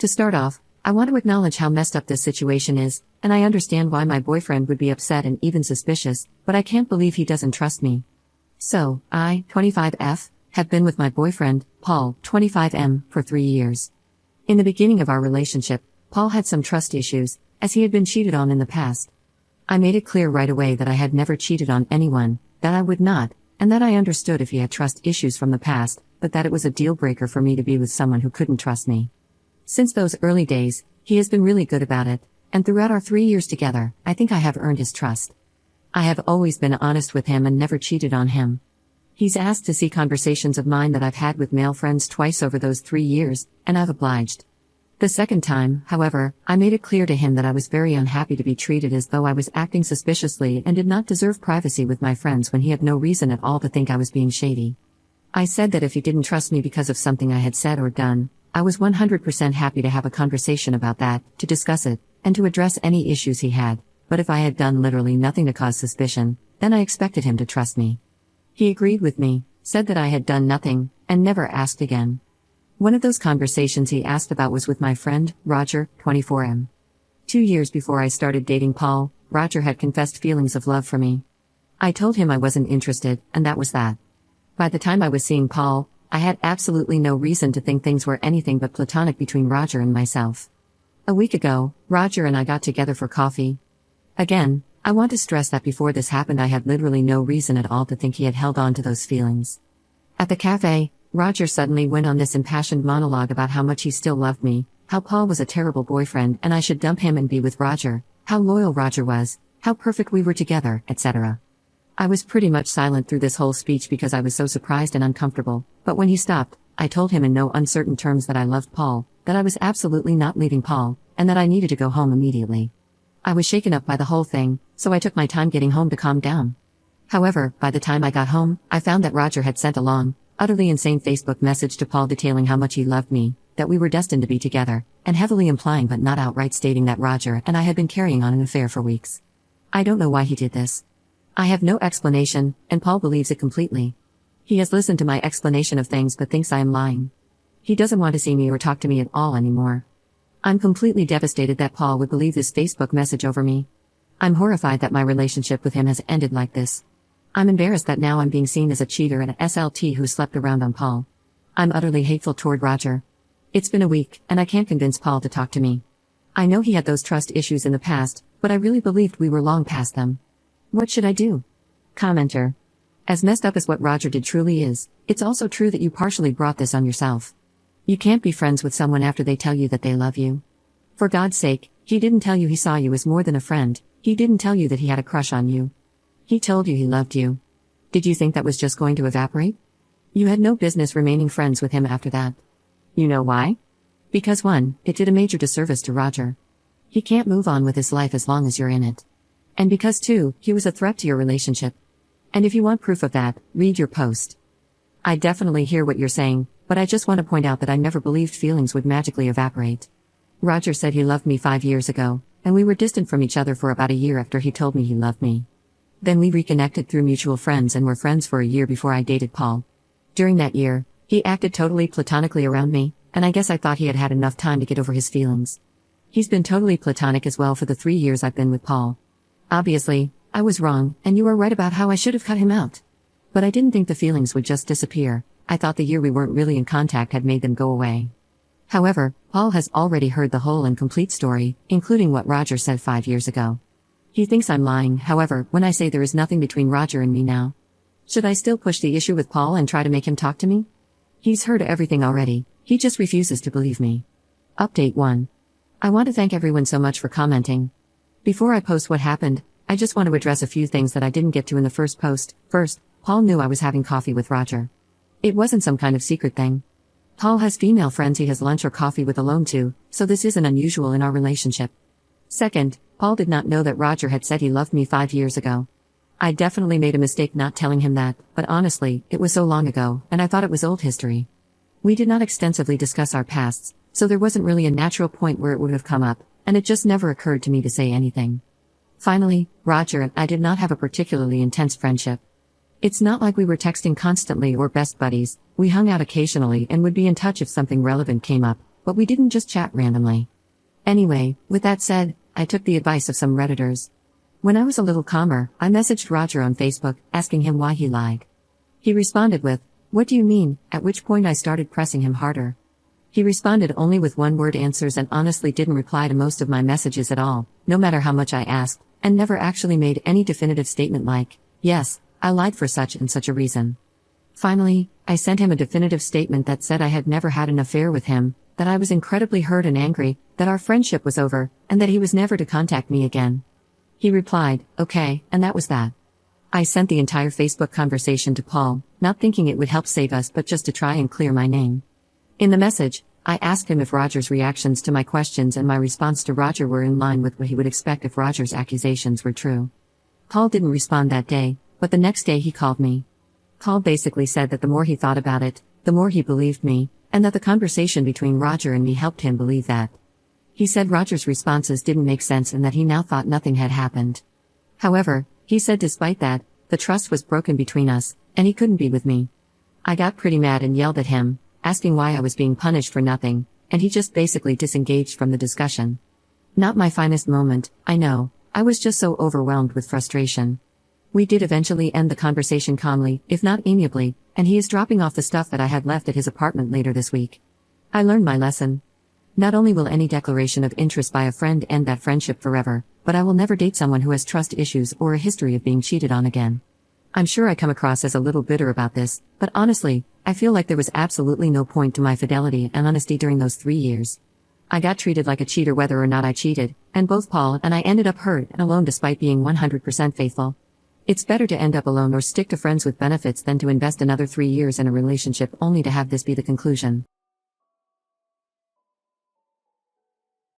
To start off, I want to acknowledge how messed up this situation is, and I understand why my boyfriend would be upset and even suspicious, but I can't believe he doesn't trust me. So, I, 25F, have been with my boyfriend, Paul, 25M, for 3 years. In the beginning of our relationship, Paul had some trust issues, as he had been cheated on in the past. I made it clear right away that I had never cheated on anyone, that I would not, and that I understood if he had trust issues from the past, but that it was a deal breaker for me to be with someone who couldn't trust me. Since those early days, he has been really good about it, and throughout our 3 years together, I think I have earned his trust. I have always been honest with him and never cheated on him. He's asked to see conversations of mine that I've had with male friends twice over those 3 years, and I've obliged. The second time, however, I made it clear to him that I was very unhappy to be treated as though I was acting suspiciously and did not deserve privacy with my friends when he had no reason at all to think I was being shady. I said that if he didn't trust me because of something I had said or done, I was 100% happy to have a conversation about that, to discuss it, and to address any issues he had, but if I had done literally nothing to cause suspicion, then I expected him to trust me. He agreed with me, said that I had done nothing, and never asked again. One of those conversations he asked about was with my friend, Roger, 24M. 2 years before I started dating Paul, Roger had confessed feelings of love for me. I told him I wasn't interested, and that was that. By the time I was seeing Paul, I had absolutely no reason to think things were anything but platonic between Roger and myself. A week ago, Roger and I got together for coffee. Again, I want to stress that before this happened I had literally no reason at all to think he had held on to those feelings. At the cafe, Roger suddenly went on this impassioned monologue about how much he still loved me, how Paul was a terrible boyfriend and I should dump him and be with Roger, how loyal Roger was, how perfect we were together, etc. I was pretty much silent through this whole speech because I was so surprised and uncomfortable, but when he stopped, I told him in no uncertain terms that I loved Paul, that I was absolutely not leaving Paul, and that I needed to go home immediately. I was shaken up by the whole thing, so I took my time getting home to calm down. However, by the time I got home, I found that Roger had sent a long, utterly insane Facebook message to Paul detailing how much he loved me, that we were destined to be together, and heavily implying but not outright stating that Roger and I had been carrying on an affair for weeks. I don't know why he did this. I have no explanation, and Paul believes it completely. He has listened to my explanation of things but thinks I am lying. He doesn't want to see me or talk to me at all anymore. I'm completely devastated that Paul would believe this Facebook message over me. I'm horrified that my relationship with him has ended like this. I'm embarrassed that now I'm being seen as a cheater and a SLT who slept around on Paul. I'm utterly hateful toward Roger. It's been a week, and I can't convince Paul to talk to me. I know he had those trust issues in the past, but I really believed we were long past them. What should I do? Commenter. As messed up as what Roger did truly is, it's also true that you partially brought this on yourself. You can't be friends with someone after they tell you that they love you. For God's sake, he didn't tell you he saw you as more than a friend, he didn't tell you that he had a crush on you. He told you he loved you. Did you think that was just going to evaporate? You had no business remaining friends with him after that. You know why? Because 1, it did a major disservice to Roger. He can't move on with his life as long as you're in it. And because 2, he was a threat to your relationship. And if you want proof of that, read your post. I definitely hear what you're saying, but I just want to point out that I never believed feelings would magically evaporate. Roger said he loved me 5 years ago, and we were distant from each other for about a year after he told me he loved me. Then we reconnected through mutual friends and were friends for a year before I dated Paul. During that year, he acted totally platonically around me, and I guess I thought he had had enough time to get over his feelings. He's been totally platonic as well for the 3 years I've been with Paul. Obviously, I was wrong, and you were right about how I should have cut him out. But I didn't think the feelings would just disappear. I thought the year we weren't really in contact had made them go away. However, Paul has already heard the whole and complete story, including what Roger said 5 years ago. He thinks I'm lying, however, when I say there is nothing between Roger and me now. Should I still push the issue with Paul and try to make him talk to me? He's heard everything already, he just refuses to believe me. Update 1. I want to thank everyone so much for commenting. Before I post what happened, I just want to address a few things that I didn't get to in the first post. First, Paul knew I was having coffee with Roger. It wasn't some kind of secret thing. Paul has female friends he has lunch or coffee with alone too, so this isn't unusual in our relationship. Second, Paul did not know that Roger had said he loved me 5 years ago. I definitely made a mistake not telling him that, but honestly, it was so long ago, and I thought it was old history. We did not extensively discuss our pasts, so there wasn't really a natural point where it would have come up, and it just never occurred to me to say anything. Finally, Roger and I did not have a particularly intense friendship. It's not like we were texting constantly or best buddies, we hung out occasionally and would be in touch if something relevant came up, but we didn't just chat randomly. Anyway, with that said, I took the advice of some Redditors. When I was a little calmer, I messaged Roger on Facebook, asking him why he lied. He responded with, "What do you mean?" at which point I started pressing him harder. He responded only with one-word answers and honestly didn't reply to most of my messages at all, no matter how much I asked, and never actually made any definitive statement like, "Yes, I lied for such and such a reason." Finally, I sent him a definitive statement that said I had never had an affair with him, that I was incredibly hurt and angry, that our friendship was over, and that he was never to contact me again. He replied, "Okay," and that was that. I sent the entire Facebook conversation to Paul, not thinking it would help save us but just to try and clear my name. In the message, I asked him if Roger's reactions to my questions and my response to Roger were in line with what he would expect if Roger's accusations were true. Paul didn't respond that day, but the next day he called me. Paul basically said that the more he thought about it, the more he believed me, and that the conversation between Roger and me helped him believe that. He said Roger's responses didn't make sense and that he now thought nothing had happened. However, he said despite that, the trust was broken between us, and he couldn't be with me. I got pretty mad and yelled at him, asking why I was being punished for nothing, and he just basically disengaged from the discussion. Not my finest moment, I know, I was just so overwhelmed with frustration. We did eventually end the conversation calmly, if not amiably, and he is dropping off the stuff that I had left at his apartment later this week. I learned my lesson. Not only will any declaration of interest by a friend end that friendship forever, but I will never date someone who has trust issues or a history of being cheated on again. I'm sure I come across as a little bitter about this, but honestly, I feel like there was absolutely no point to my fidelity and honesty during those 3 years. I got treated like a cheater whether or not I cheated, and both Paul and I ended up hurt and alone despite being 100% faithful. It's better to end up alone or stick to friends with benefits than to invest another 3 years in a relationship only to have this be the conclusion.